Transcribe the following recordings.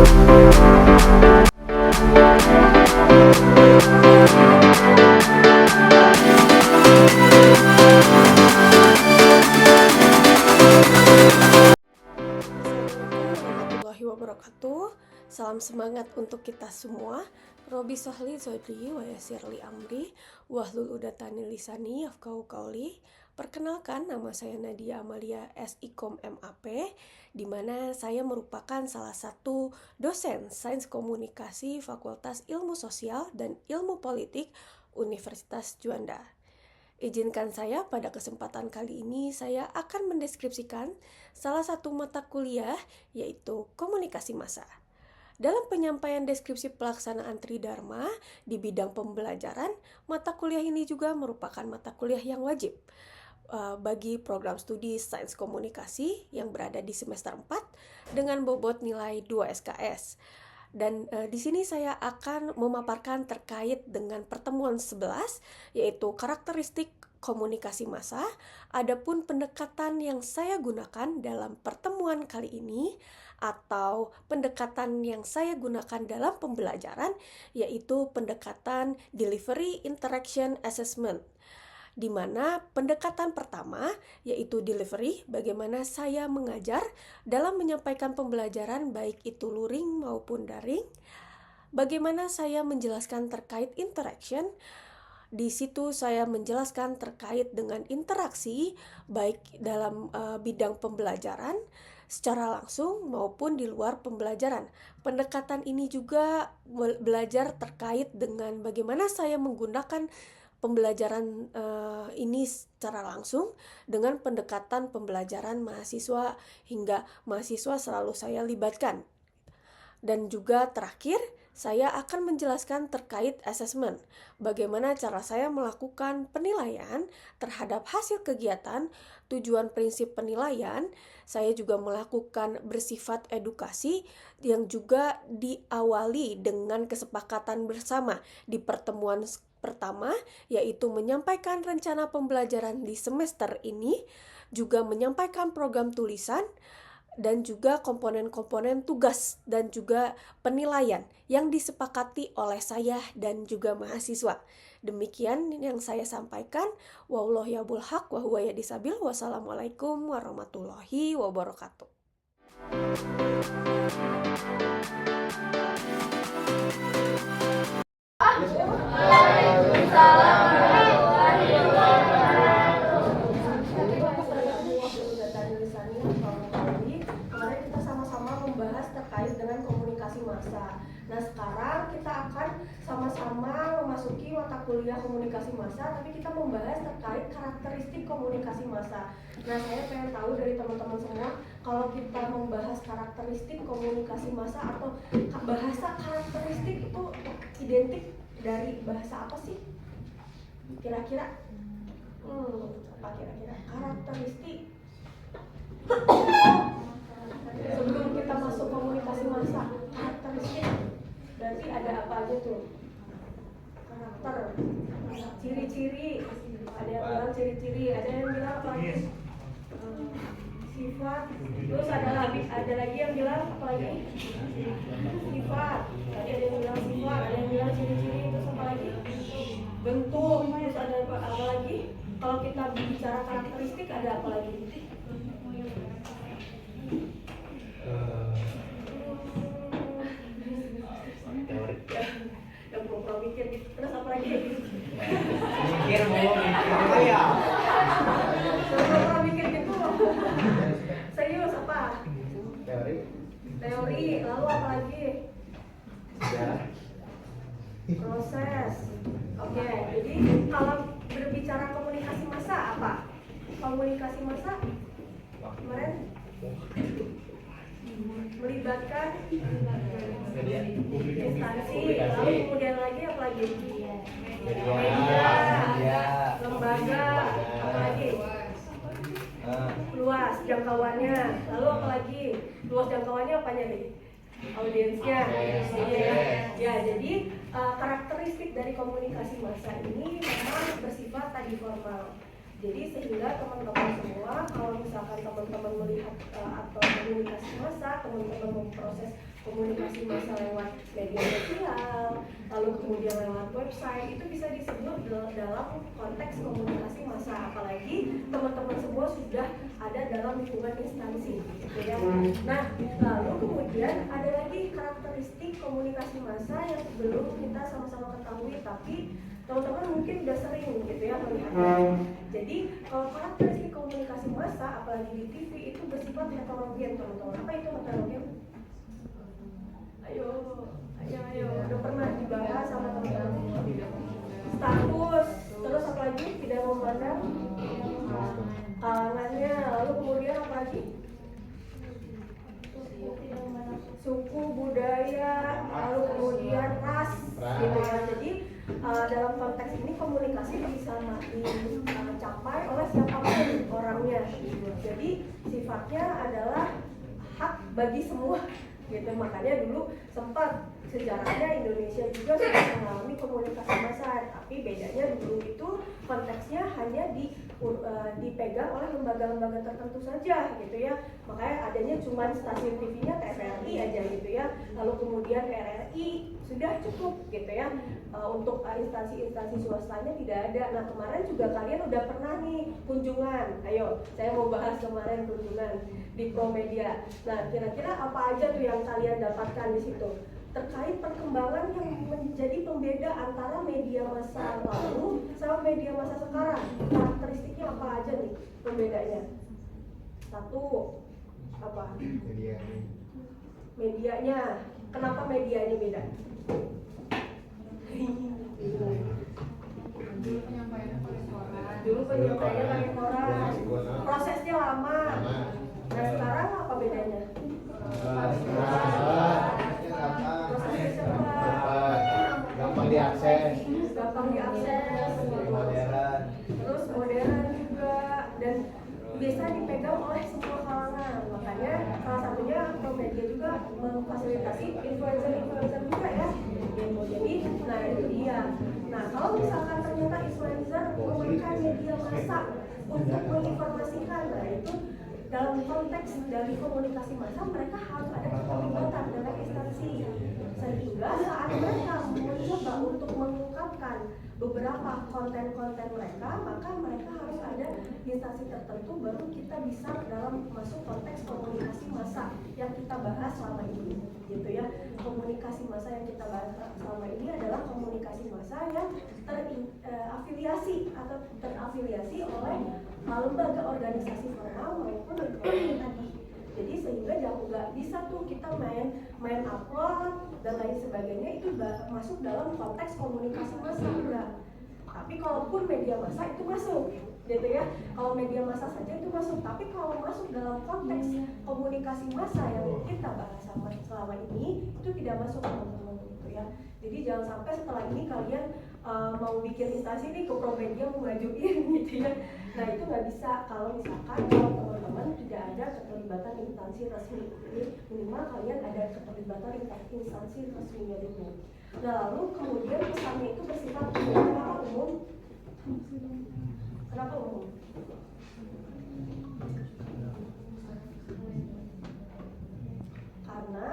warahmatullahi wabarakatuh. Salam semangat untuk kita semua. Robi Sohli Zodri wa Yasirli Amri wahlul uqdatam lisani yafqahu qauli. Perkenalkan, nama saya Nadia Amalia SIKOM MAP, di mana saya merupakan salah satu dosen Sains Komunikasi Fakultas Ilmu Sosial dan Ilmu Politik Universitas Juanda. Izinkan saya pada kesempatan kali ini saya akan mendeskripsikan salah satu mata kuliah, yaitu komunikasi massa. Dalam penyampaian deskripsi pelaksanaan Tridharma di bidang pembelajaran, mata kuliah ini juga merupakan mata kuliah yang wajib bagi program studi Sains Komunikasi yang berada di semester 4 dengan bobot nilai 2 SKS. Dan di sini saya akan memaparkan terkait dengan pertemuan 11, yaitu karakteristik komunikasi massa. Adapun pendekatan yang saya gunakan dalam pertemuan kali ini atau pendekatan yang saya gunakan dalam pembelajaran, yaitu pendekatan Delivery Interaction Assessment, di mana pendekatan pertama yaitu delivery, bagaimana saya mengajar dalam menyampaikan pembelajaran baik itu luring maupun daring. Bagaimana saya menjelaskan terkait interaction, di situ saya menjelaskan terkait dengan interaksi baik dalam bidang pembelajaran secara langsung maupun di luar pembelajaran. Pendekatan ini juga belajar terkait dengan bagaimana saya menggunakan pembelajaran ini secara langsung dengan pendekatan pembelajaran mahasiswa, hingga mahasiswa selalu saya libatkan. Dan juga terakhir, saya akan menjelaskan terkait assessment, bagaimana cara saya melakukan penilaian terhadap hasil kegiatan, tujuan prinsip penilaian. Saya juga melakukan bersifat edukasi yang juga diawali dengan kesepakatan bersama di pertemuan pertama, yaitu menyampaikan rencana pembelajaran di semester ini, juga menyampaikan program tulisan, dan juga komponen-komponen tugas dan juga penilaian yang disepakati oleh saya dan juga mahasiswa. Demikian yang saya sampaikan. Wallahu ya'bul haq wa huwa yahdi sabil. Wassalamualaikum warahmatullahi wabarakatuh. Kemarin kita sama-sama membahas terkait dengan komunikasi massa. Nah, sekarang kita akan sama-sama memasuki mata kuliah komunikasi massa, tapi kita membahas terkait karakteristik komunikasi massa. Nah, saya pengen tahu dari teman-teman semua, kalau kita membahas karakteristik komunikasi massa atau bahasa karakteristik itu identik dari bahasa apa sih? Kira-kira? Apa kira-kira karakteristik? Sebelum kita masuk komunikasi massa, karakteristik berarti ada apa aja tuh? Karakter, ciri-ciri, ada yang bilang ciri-ciri, ada yang bilang apa lagi? Sifat, terus ada lagi yang bilang apa lagi? Sifat, tadi ada yang bilang sifat, ada yang bilang ciri-ciri, terus apa lagi? Bentuk, terus ada apa lagi? Kalau kita bicara karakteristik ada apa lagi? Teori. Yang pura-pura mikir, terus apa lagi? Mikir apa ya? Pura-pura mikir gitu. Serius apa? Teori, lalu apa lagi? Proses. Oke, jadi kalau berbicara komunikasi massa apa? Komunikasi massa kemarin melibatkan instansi, lalu kemudian lagi apa lagi? Media, lembaga, apa lagi? Luas jangkauannya, lalu apa lagi? Luas jangkauannya apanya nih? Audiensnya. Ya, jadi karakteristik dari komunikasi massa ini memang bersifat tadi formal. Jadi sehingga teman-teman semua, kalau misalkan teman-teman melihat atau komunikasi massa, teman-teman memproses komunikasi massa lewat media sosial, lalu kemudian lewat website, itu bisa disebut dalam konteks komunikasi massa. Apalagi teman-teman semua sudah ada dalam lingkungan instansi, gitu ya. Nah, lalu kemudian ada lagi karakteristik komunikasi massa yang belum kita sama-sama ketahui, tapi teman-teman mungkin udah sering gitu ya melihatnya. Jadi kalau karakteristik komunikasi massa, apalagi di TV, itu bersifat heterogen, teman-teman. Apa itu heterogen? Ayo, udah pernah dibahas sama teman-teman. Status, terus apa lagi? Tidak memandang kalangannya, lalu kemudian apa lagi? Suku, budaya, lalu kemudian ras, gitu ya. Jadi dalam konteks ini komunikasi bisa dicapai oleh siapapun orangnya. Jadi sifatnya adalah hak bagi semua, gitu. Makanya dulu sempat sejarahnya Indonesia juga sudah mengalami komunikasi massa, tapi bedanya dulu itu konteksnya hanya dipegang oleh lembaga-lembaga tertentu saja, gitu ya. Makanya adanya cuma stasiun TV-nya TVRI aja, gitu ya. Lalu kemudian RRI sudah cukup, gitu ya. Untuk instansi-instansi swastanya tidak ada. Nah, kemarin juga kalian udah pernah nih kunjungan. Ayo, saya mau bahas kemarin kunjungan di Promedia. Nah, kira-kira apa aja tuh yang kalian dapatkan di situ terkait perkembangan yang menjadi pembeda antara media massa lalu sama media massa sekarang? Karakteristiknya apa aja nih pembedanya? Satu, apa? Medianya. Kenapa medianya beda? Dulu penyampaiannya pakai koran, prosesnya lama. Nah, sekarang apa bedanya? Prosesnya cepat, gampang diakses, modern. Terus modern juga, dan bisa dipegang oleh semua kalangan. Makanya salah satunya media juga memfasilitasi influencer juga ya. Jadi, nah itu dia. Nah, kalau misalkan ternyata influencer menggunakan media massa untuk menginformasikan, nah itu dalam konteks dari komunikasi massa mereka harus ada keterlibatan dengan instansi, sehingga saat mereka mencoba untuk mengungkapkan beberapa konten-konten mereka, maka mereka harus ada instansi tertentu, baru kita bisa dalam masuk konteks komunikasi massa yang kita bahas selama ini, gitu ya. Komunikasi massa yang kita bahas selama ini adalah komunikasi massa yang terafiliasi oleh lembaga organisasi formal maupun tadi. Jadi sehingga nggak bisa tuh kita main upload dan lain sebagainya, itu masuk dalam konteks komunikasi massa enggak. Tapi kalaupun media massa itu masuk, gitu ya. Kalau media massa saja itu masuk, tapi kalau masuk dalam konteks komunikasi massa yang kita bahas selama ini, itu tidak masuk, teman-teman, gitu ya. Jadi jangan sampai setelah ini kalian mau bikin instansi nih ke Promedia mau ngajuin, gitu ya. Nah, itu nggak bisa kalau misalkan teman-teman tidak ada keterlibatan instansi resmi. Jadi minimal kalian ada keterlibatan instansi resminya dulu. Nah, lalu kemudian pesannya itu bersifat umum. Kenapa umum? Kenapa umum? Karena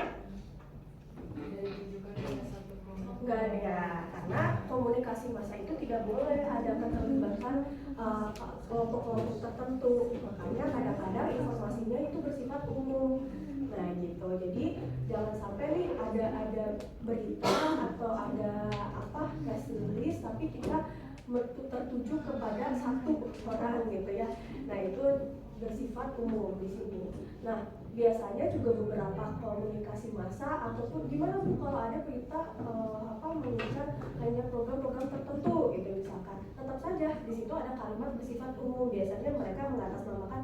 enggak ya, karena komunikasi massa itu tidak boleh ada keterlibatan kelompok-kelompok tertentu. Makanya kadang-kadang informasinya itu bersifat umum. Nah, gitu. Jadi jangan sampai nih ada berita atau ada press release tapi kita tertuju kepada satu orang, gitu ya. Nah, itu bersifat umum di sini. Nah, biasanya juga beberapa komunikasi massa ataupun gimana tuh kalau ada berita mengincar hanya program-program tertentu, gitu misalkan, tetap saja di situ ada kalimat bersifat umum. Biasanya mereka mengatasnamakan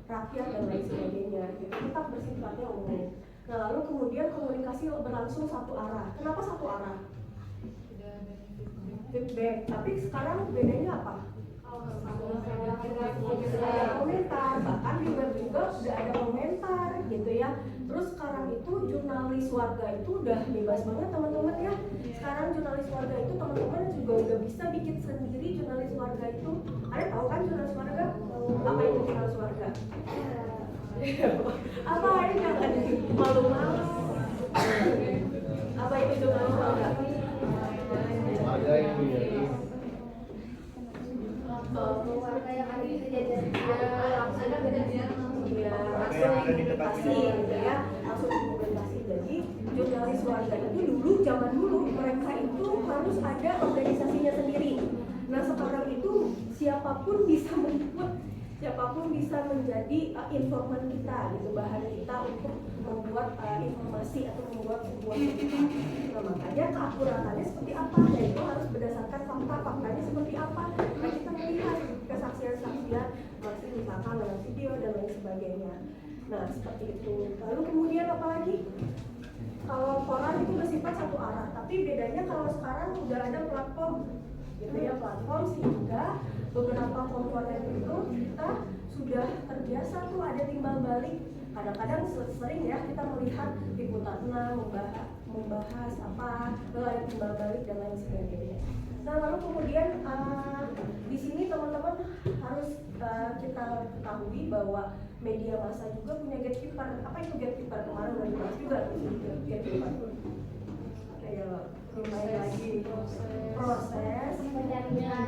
rakyat dan lain sebagainya, gitu. Tetap bersifatnya umum. Nah, lalu kemudian komunikasi berlangsung satu arah. Kenapa satu arah? Feedback. Tapi sekarang bedanya apa? Ada komentar, bahkan di web juga sudah ada komentar, gitu ya. Terus sekarang itu jurnalis warga itu udah bebas banget, teman-teman ya. Sekarang jurnalis warga itu teman-teman juga udah bisa bikin sendiri jurnalis warga itu. Ada tahu kan jurnalis warga? Apa itu jurnalis warga? Apa ini yang malu-malu? jurnalis warga. Warga yang menjadi Warga yang ada di kejadian langsung Ya, langsung dipublikasi gitu ya, langsung dipublikasi. Jadi jurnalis warga itu dulu, zaman dulu mereka itu harus ada organisasinya sendiri. Nah sekarang itu siapapun bisa membuat, siapapun bisa menjadi informan kita gitu, bahan kita untuk membuat informasi atau membuat sebuah berita. Nah makanya keakuratannya seperti apa, dan itu harus berdasarkan fakta, faktanya seperti apa. Nah kita melihat kesaksian-saksian, masih misalkan dalam video dan lain sebagainya. Nah seperti itu. Lalu kemudian apa lagi? Kalau koran itu bersifat satu arah, tapi bedanya kalau sekarang udah ada platform gitu ya, platform sehingga beberapa komponen itu kita sudah terbiasa tuh ada timbal balik. Kadang-kadang sering ya kita melihat liputan membahas apa, lalu ada timbal balik dan lain sebagainya. Nah lalu kemudian di sini teman-teman harus kita ketahui bahwa media massa juga punya gatekeeper. Apa itu gatekeeper? Kemarin udah dibahas juga gatekeeper. Ayo, lumayan lagi proses penjaringan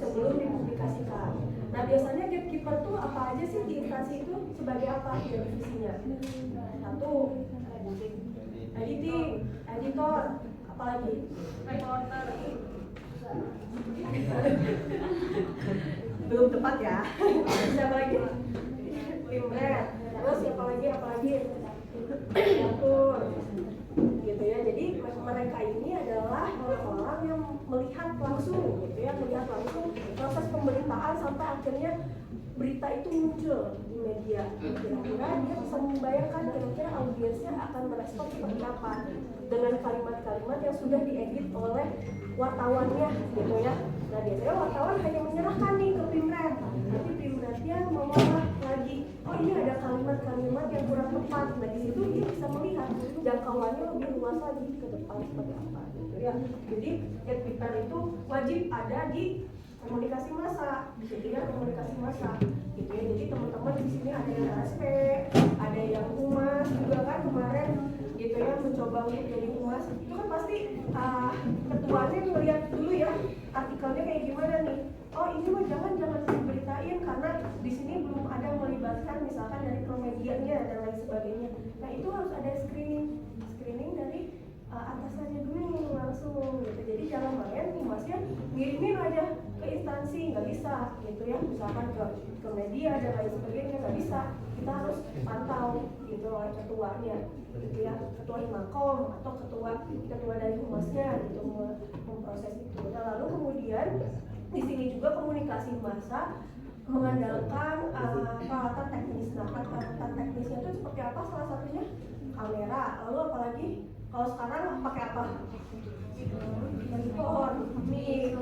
sebelum dipublikasikan. Nah biasanya gatekeeper tuh apa aja sih di instansi itu, sebagai apa divisinya? Satu, editor, apalagi? Reporter. Belum tepat ya. Siapa lagi? Pimret. Terus siapa lagi? Diatur. Gitu ya. Jadi mereka ini adalah orang-orang yang melihat langsung gitu ya, melihat langsung proses pemberitaan sampai akhirnya berita itu muncul di media. Kira-kira dia bisa membayangkan kira-kira audiensnya akan merespon seperti apa dengan kalimat-kalimat yang sudah diedit oleh wartawannya gitu ya. Nah biasanya wartawan hanya menyerahkan nih ke Pimret, tapi Pimretnya mengolah lagi, oh ini ada kalimat-kalimat yang kurang tepat. Nah di situ dia bisa melihat jangkauannya lebih luas lagi ke depan seperti apa gitu ya. Jadi gatekeeper itu wajib ada di komunikasi massa, gitu ya, komunikasi massa gitu ya. Jadi teman-teman di sini ada yang RSP, ada yang humas juga kan kemarin gitu ya, mencoba untuk jadi humas. Itu kan pasti ketuanya ngeliat dulu ya artikelnya kayak gimana nih. Oh ini mah jangan diberitain karena di sini belum ada melibatkan misalkan dari promedianya dan lain sebagainya. Nah itu harus ada screening dari atasannya dulu langsung gitu. Jadi jangan main humasnya ngirimin aja ke instansi, nggak bisa gitu ya, misalkan ke media dan lain sebagainya, nggak bisa. Kita harus pantau gitu oleh ketuanya gitu ya, ketua Himakom atau ketua dari humasnya gitu memproses itu. Nah lalu kemudian di sini juga komunikasi massa mengandalkan peralatan teknis. Nah peralatan teknisnya itu seperti apa? Salah satunya kamera, lalu apalagi kalau sekarang pakai apa? Handphone, mic,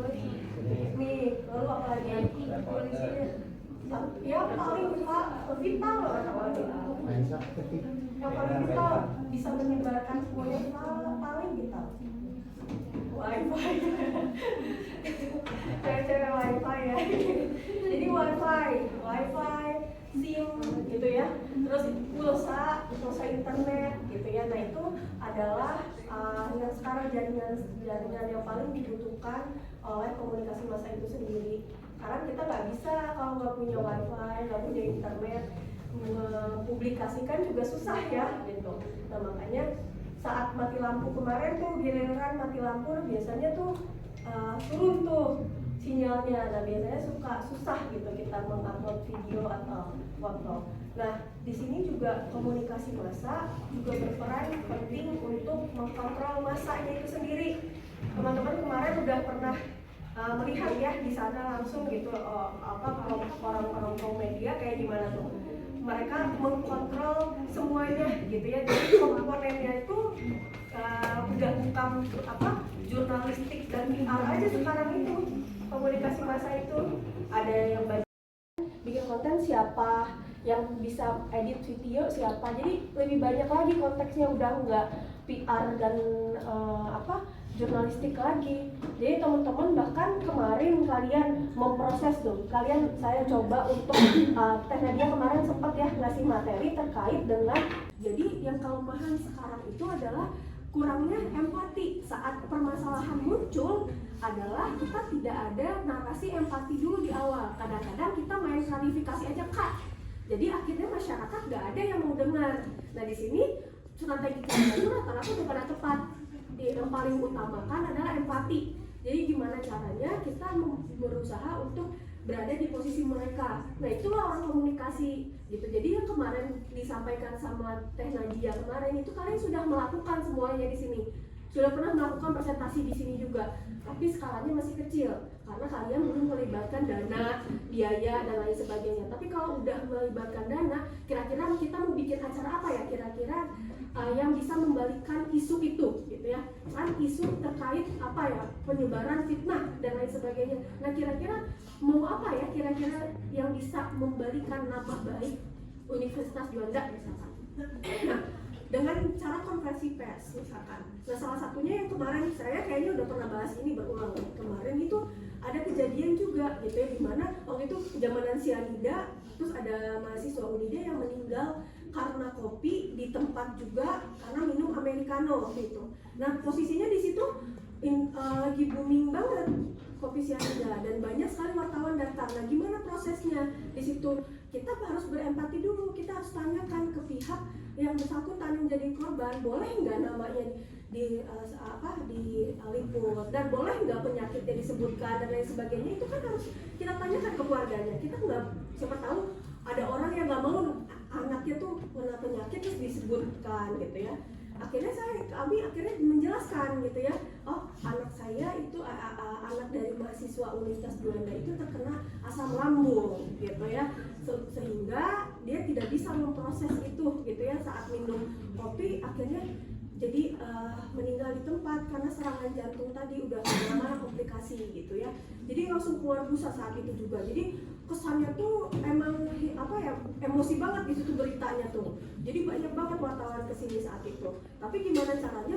lalu apalagi? Ya paling vital loh apalagi. Yang paling vital bisa menyebarkan semuanya paling vital. Wifi. Cewek-cewek wifi ya. Jadi wifi, SIM gitu ya. Terus pulsa internet gitu ya. Nah itu adalah yang sekarang jaringan yang paling dibutuhkan oleh komunikasi massa itu sendiri. Karena kita nggak bisa kalau nggak punya wifi, nggak punya internet, mempublikasikan juga susah ya gitu. Nah makanya saat mati lampu kemarin tuh, giliran mati lampu biasanya tuh turun tuh sinyalnya. Nah biasanya susah gitu kita mengupload video atau foto. Nah di sini juga komunikasi massa juga berperan penting untuk mengkontrol massanya itu sendiri. Teman-teman kemarin udah pernah melihat ya di sana langsung gitu orang-orang pro media kayak gimana tuh. Mereka mengkontrol semuanya gitu ya. Jadi komponennya itu udah bukan jurnalistik dan PR aja sekarang itu. Komunikasi massa itu ada yang bikin konten siapa, yang bisa edit video siapa. Jadi lebih banyak lagi konteksnya, udah nggak PR dan jurnalistik lagi. Jadi teman-teman bahkan kemarin kalian memproses dong, saya coba untuk Teh Nadia kemarin sempat ya ngasih materi terkait dengan, jadi yang kelemahan sekarang itu adalah kurangnya empati saat permasalahan muncul, adalah kita tidak ada narasi empati dulu di awal. Kadang-kadang kita main klarifikasi aja Kak, jadi akhirnya masyarakat nggak ada yang mau dengar. Nah di sini strategi kita itu rata-rata udah pada tepat. Yang paling utamakan adalah empati. Jadi gimana caranya kita berusaha untuk berada di posisi mereka. Nah itulah orang komunikasi gitu. Jadi yang kemarin disampaikan sama Teh Nadia kemarin itu kalian sudah melakukan semuanya di sini. Sudah pernah melakukan presentasi di sini juga, tapi skalanya masih kecil karena kalian belum melibatkan dana, biaya dan lain sebagainya. Tapi kalau udah melibatkan dana, kira-kira kita mau bikin acara apa ya? Kira-kira yang bisa membalikkan isu itu, gitu ya. Kan isu terkait apa ya? Penyebaran fitnah dan lain sebagainya. Nah kira-kira mau apa ya? Kira-kira yang bisa membalikan nama baik Universitas Juanda misalkan. Nah, dengan cara konferensi pers misalkan. Nah salah satunya yang kemarin saya kayaknya udah pernah bahas ini berulang. Kemarin itu ada kejadian juga gitu ya, dimana waktu itu zamanan cyanida, terus ada mahasiswa Unida yang meninggal karena kopi di tempat juga karena minum americano gitu. Nah posisinya di situ lagi booming banget kopi cyanida dan banyak sekali wartawan datang. Nah gimana prosesnya di situ? Kita harus berempati dulu, kita harus tanyakan ke pihak yang bersangkutan yang jadi korban, boleh nggak namanya diliput dan boleh nggak penyakitnya disebutkan dan lain sebagainya. Itu kan harus kita tanyakan ke keluarganya. Kita nggak, siapa tahu ada orang yang nggak mau anaknya tuh kena penyakit terus disebutkan gitu ya. Akhirnya kami menjelaskan gitu ya, oh anak saya itu anak dari mahasiswa Universitas Juanda itu terkena asam lambung gitu ya, sehingga dia tidak bisa memproses itu gitu ya saat minum kopi, akhirnya jadi meninggal di tempat karena serangan jantung tadi, udah lama komplikasi gitu ya. Jadi langsung keluar busa saat itu juga. Jadi kesannya tuh emang emosi banget di situ beritanya tuh. Jadi banyak banget wartawan kesini saat itu. Tapi gimana caranya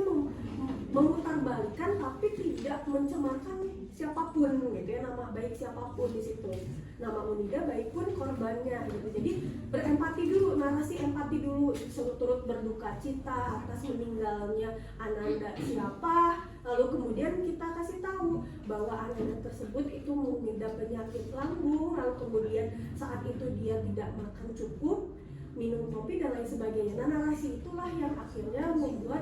memutarbalikkan tapi tidak mencemarkan siapapun gitu ya, nama baik siapapun di situ. Nama Unida baik pun korbannya gitu. Jadi berempati dulu, narasi empati dulu, turut berduka cita atas meninggalnya Ananda siapa. Lalu kemudian kita kasih tahu bahwa Ananda tersebut itu mengidap penyakit lambung, lalu kemudian saat itu dia tidak makan cukup, minum kopi dan lain sebagainya. Nah narasi itulah yang akhirnya membuat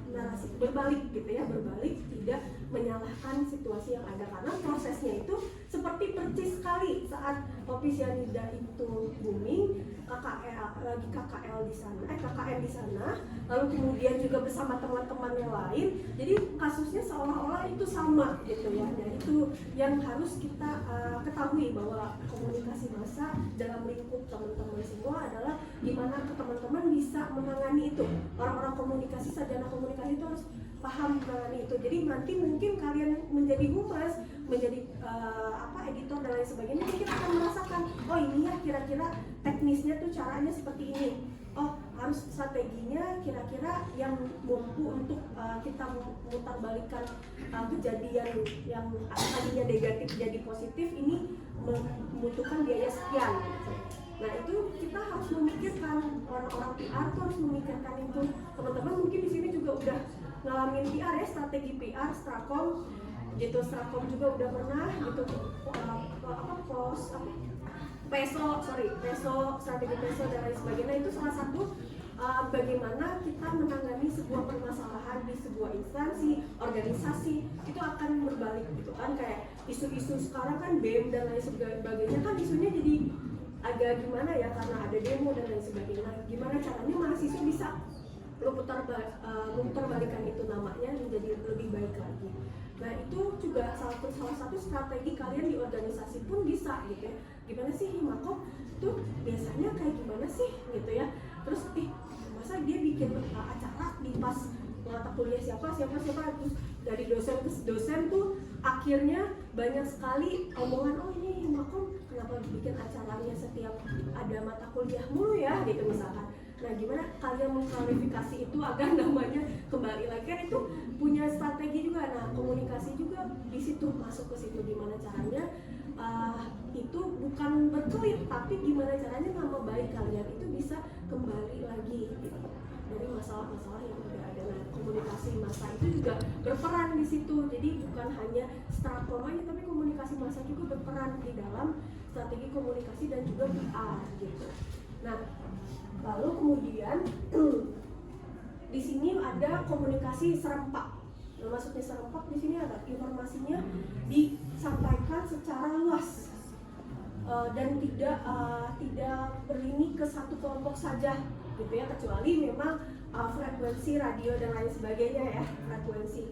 narasi berbalik gitu ya, berbalik, tidak menyalahkan situasi yang ada karena prosesnya itu seperti percis sekali saat kopi cyanida itu booming, KKL di sana, KKN di sana, lalu kemudian juga bersama teman-teman yang lain. Jadi kasusnya seolah-olah itu sama gitu ya. Dan itu yang harus kita ketahui bahwa komunikasi massa dalam lingkup teman-teman semua adalah gimana teman-teman bisa menangani itu. Orang-orang komunikasi, sarjana komunikasi itu harus paham menangani itu. Jadi nanti mungkin kalian menjadi humas, menjadi editor dan lain sebagainya, mungkin akan merasakan, oh ini ya kira-kira teknisnya tuh caranya seperti ini. Oh harus strateginya kira-kira yang mampu untuk kita memutarbalikkan kejadian yang tadinya negatif jadi positif ini membutuhkan biaya sekian gitu. Nah itu kita harus memikirkan, orang-orang PR tuh harus memikirkan itu. Teman-teman mungkin di sini juga udah ngalamin PR ya, strategi PR, Strakom gitu. Strakom juga udah pernah gitu, strategi peso dan lain sebagainya. Itu salah satu bagaimana kita menangani sebuah permasalahan di sebuah instansi, organisasi, itu akan berbalik gitu kan. Kayak isu-isu sekarang kan BEM dan lain sebagainya kan isunya jadi agak gimana ya, karena ada demo dan lain sebagainya. Gimana caranya mahasiswa bisa memutarbalikkan itu namanya menjadi lebih baik lagi. Nah itu juga salah satu strategi kalian di organisasi pun bisa gitu ya. Gimana sih Himakom tuh biasanya kayak gimana sih gitu ya. Terus masa dia bikin acara di pas mata kuliah siapa terus dari dosen ke dosen tuh akhirnya banyak sekali omongan, oh ini Himakom kenapa bikin acaranya setiap ada mata kuliah mulu ya gitu misalkan. Nah gimana kalian mengklarifikasi itu agar namanya kembali lagi kan itu punya strategi juga. Nah komunikasi juga di situ masuk ke situ, gimana caranya itu bukan berkelit tapi gimana caranya nama baik kalian itu bisa kembali lagi gitu dari masalah-masalah yang udah ada. Nah komunikasi massa itu juga berperan di situ, jadi bukan hanya stratkom aja tapi komunikasi massa juga berperan di dalam strategi komunikasi dan juga PR gitu. Nah lalu kemudian di sini ada komunikasi serempak. Nah, maksudnya serempak di sini ada informasinya disampaikan secara luas dan tidak berlini ke satu kelompok saja gitu ya, kecuali memang frekuensi radio dan lain sebagainya ya, frekuensi.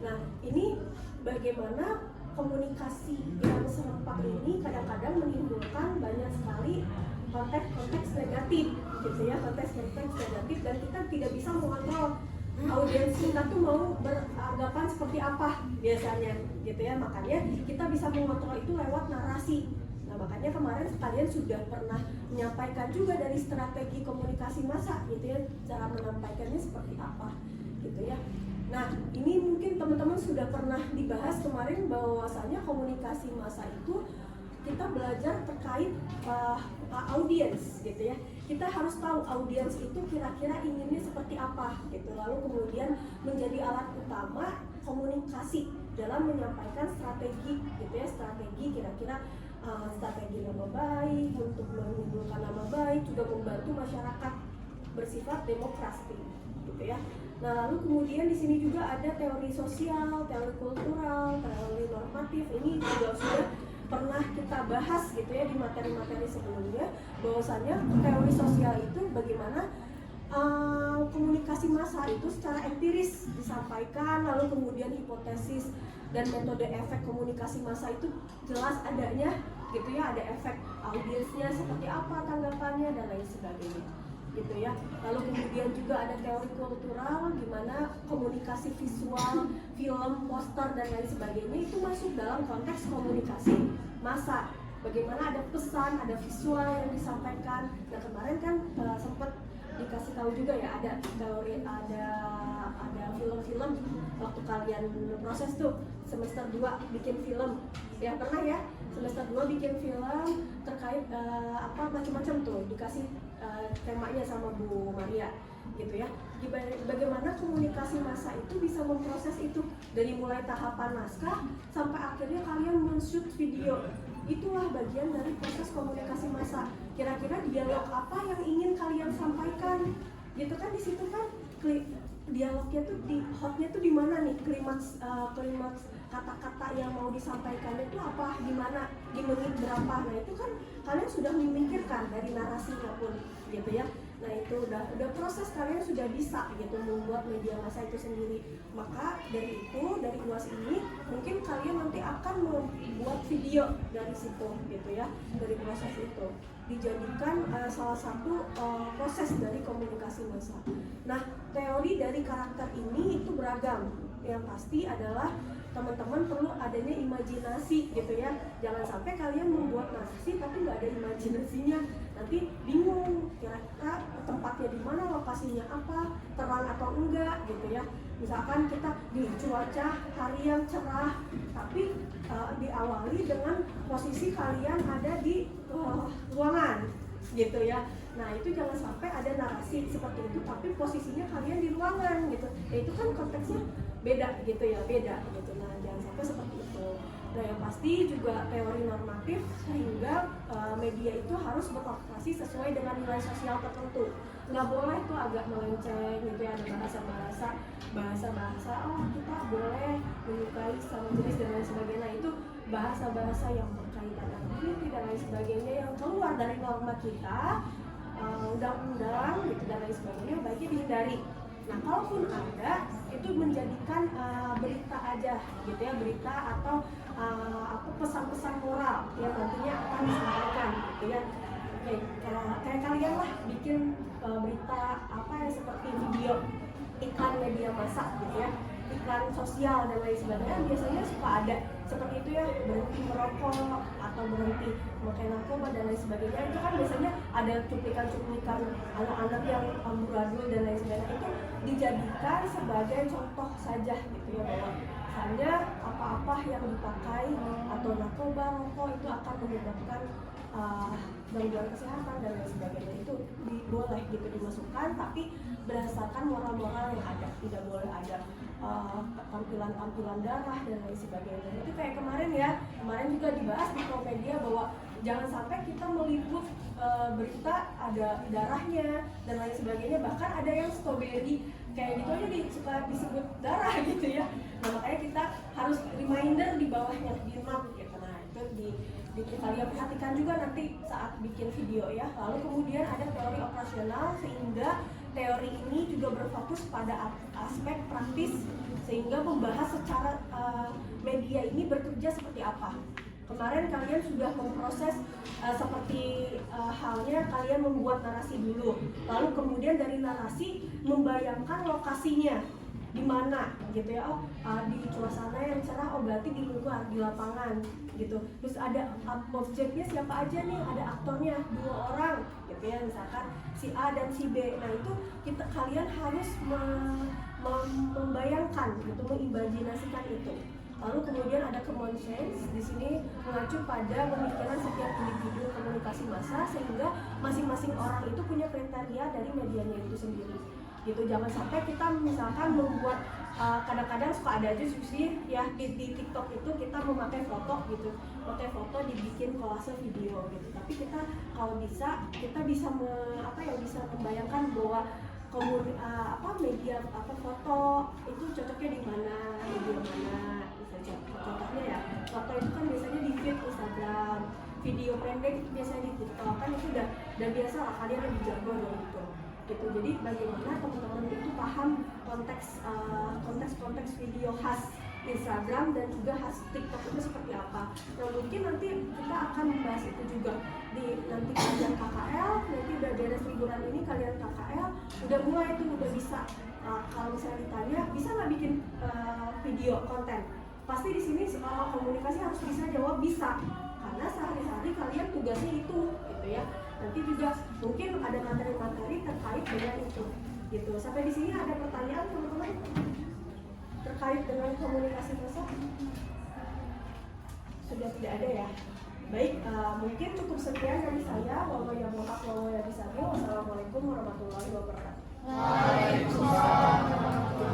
Nah ini bagaimana komunikasi yang serempak ini kadang-kadang menimbulkan banyak sekali konteks negatif gitu ya, konteks negatif, dan kita tidak bisa mengontrol audiens kita tuh mau beranggapan seperti apa biasanya gitu ya. Makanya kita bisa mengontrol itu lewat narasi. Nah makanya kemarin kalian sudah pernah menyampaikan juga dari strategi komunikasi massa gitu ya, cara menyampaikannya seperti apa gitu ya. Nah ini mungkin teman-teman sudah pernah dibahas kemarin bahwasanya komunikasi massa itu kita belajar terkait audiens gitu ya. Kita harus tahu audiens itu kira-kira inginnya seperti apa gitu. Lalu kemudian menjadi alat utama komunikasi dalam menyampaikan strategi gitu ya. Strategi kira-kira strategi nama baik untuk menimbulkan nama baik, juga membantu masyarakat bersifat demokrasi gitu ya. Nah lalu kemudian di sini juga ada teori sosial, teori kultural, teori normatif. Ini juga sudah pernah kita bahas gitu ya di materi-materi sebelumnya, bahwasanya teori sosial itu bagaimana komunikasi massa itu secara empiris disampaikan, lalu kemudian hipotesis dan metode efek komunikasi massa itu jelas adanya gitu ya, ada efek audiensnya seperti apa tanggapannya dan lain sebagainya gitu ya. Lalu kemudian juga ada teori kultural, gimana komunikasi visual, film, poster dan lain sebagainya itu masuk dalam konteks komunikasi massa. Bagaimana ada pesan, ada visual yang disampaikan. Nah kemarin kan sempat dikasih tahu juga ya, ada teori, ada film-film waktu kalian proses tuh semester 2 bikin film ya, pernah ya semester 2 bikin film terkait macam-macam tuh dikasih temanya sama Bu Maria gitu ya. Bagaimana komunikasi massa itu bisa memproses itu dari mulai tahapan naskah sampai akhirnya kalian men-shoot video. Itulah bagian dari proses komunikasi massa. Kira-kira dialog apa yang ingin kalian sampaikan gitu kan, di situ kan dialognya tuh hotnya tuh di mana nih, klimaks kata-kata yang mau disampaikan itu apa, di mana, di menit berapa. Nah itu kan kalian sudah memikirkan dari narasinya pun gitu ya. Nah itu udah proses, kalian sudah bisa gitu membuat media massa itu sendiri. Maka dari itu, dari UAS ini mungkin kalian nanti akan membuat video dari situ gitu ya, dari proses itu dijadikan salah satu proses dari komunikasi massa. Nah teori dari karakter ini itu beragam. Yang pasti adalah teman-teman perlu adanya imajinasi gitu ya. Jangan sampai kalian membuat narasi tapi nggak ada imajinasinya, nanti bingung kira-kira tempatnya di mana, lokasinya apa, terang atau enggak gitu ya. Misalkan kita di cuaca hari yang cerah tapi diawali dengan posisi kalian ada di ruangan gitu ya. Nah itu jangan sampai ada narasi seperti itu tapi posisinya kalian di ruangan gitu ya, itu kan konteksnya beda gitu ya, beda gitu. Nah jangan sampai seperti itu. Nah yang pasti juga teori normatif, sehingga media itu harus beroperasi sesuai dengan nilai sosial tertentu. Nggak boleh tuh agak melenceng gitu ya, ada bahasa-bahasa oh kita boleh menyukai sama jenis dan lain sebagainya. Nah, itu bahasa-bahasa yang berkaitan dengan politik dan lain sebagainya yang keluar dari norma kita, undang-undang gitu dan lain sebagainya, baiknya dihindari. Nah kalaupun ada, itu menjadikan berita aja gitu ya, berita atau pesan-pesan moral yang nantinya akan disampaikan gitu ya. Kayak kalian lah bikin berita apa ya, seperti video iklan media massa gitu ya, iklan sosial dan lain sebagainya, biasanya suka ada seperti itu ya, berhenti merokok atau berhenti memakai narkoba dan lain sebagainya. Itu kan biasanya ada cuplikan-cuplikan anak-anak yang amburadul dan lain sebagainya, itu dijadikan sebagai contoh saja gitu ya, bahwa misalnya apa-apa yang dipakai atau narkoba, rokok itu akan menyebabkan gangguan kesehatan dan lain sebagainya, itu boleh gitu dimasukkan, tapi berdasarkan moral-moral yang ada, tidak boleh ada tampilan-tampilan darah dan lain sebagainya. Itu kayak kemarin juga dibahas di Promedia bahwa jangan sampai kita meliput berita ada darahnya dan lain sebagainya, bahkan ada yang strawberry kayak gitu aja suka disebut darah gitu ya. Nah makanya kita harus reminder di bawahnya, di note gitu. Nah itu kalian perhatikan juga nanti saat bikin video ya. Lalu kemudian ada teori operasional, sehingga teori ini juga berfokus pada aspek praktis, sehingga membahas secara media ini bekerja seperti apa. Kemarin kalian sudah memproses seperti halnya kalian membuat narasi dulu, lalu kemudian dari narasi membayangkan lokasinya di mana gitu ya, di suasana yang cerah, berarti di luar, di lapangan gitu. Terus ada objeknya siapa aja nih, ada aktornya 2 orang gitu ya, misalkan si A dan si B. Nah itu kalian harus membayangkan gitu, mengimajinasikan itu. Lalu kemudian ada common sense, di sini mengacu pada pemikiran setiap individu komunikasi massa, sehingga masing-masing orang itu punya kriteria dari medianya itu sendiri. Gitu, jangan sampai kita misalkan membuat kadang-kadang suka ada aja sih ya di TikTok itu kita memakai foto gitu, pakai foto dibikin kolase video gitu. Tapi kita kalau bisa kita bisa bisa membayangkan bahwa media foto itu cocoknya di mana, media mana. Contohnya ya, foto itu kan biasanya di feed Instagram, video pendek itu biasanya di TikTok, kan itu udah biasa lah, kalian lebih jago dari itu gitu. Jadi bagaimana teman-teman itu paham konteks video khas Instagram dan juga khas TikTok itu seperti apa. Nah mungkin nanti kita akan membahas itu juga di nanti kalian KKL, nanti udah beres liburan ini kalian KKL udah mulai tuh, udah bisa kalau misalnya ditanya bisa nggak bikin video konten, pasti di sini komunikasi harus bisa jawab bisa, karena sehari-hari kalian tugasnya itu gitu ya. Nanti juga mungkin ada materi-materi terkait dengan itu gitu. Sampai di sini ada pertanyaan teman-teman terkait dengan komunikasi massa? Sudah tidak ada ya? Baik, mungkin cukup sekian dari saya. Wassalamualaikum warahmatullahi wabarakatuh. Waalaikumsalam.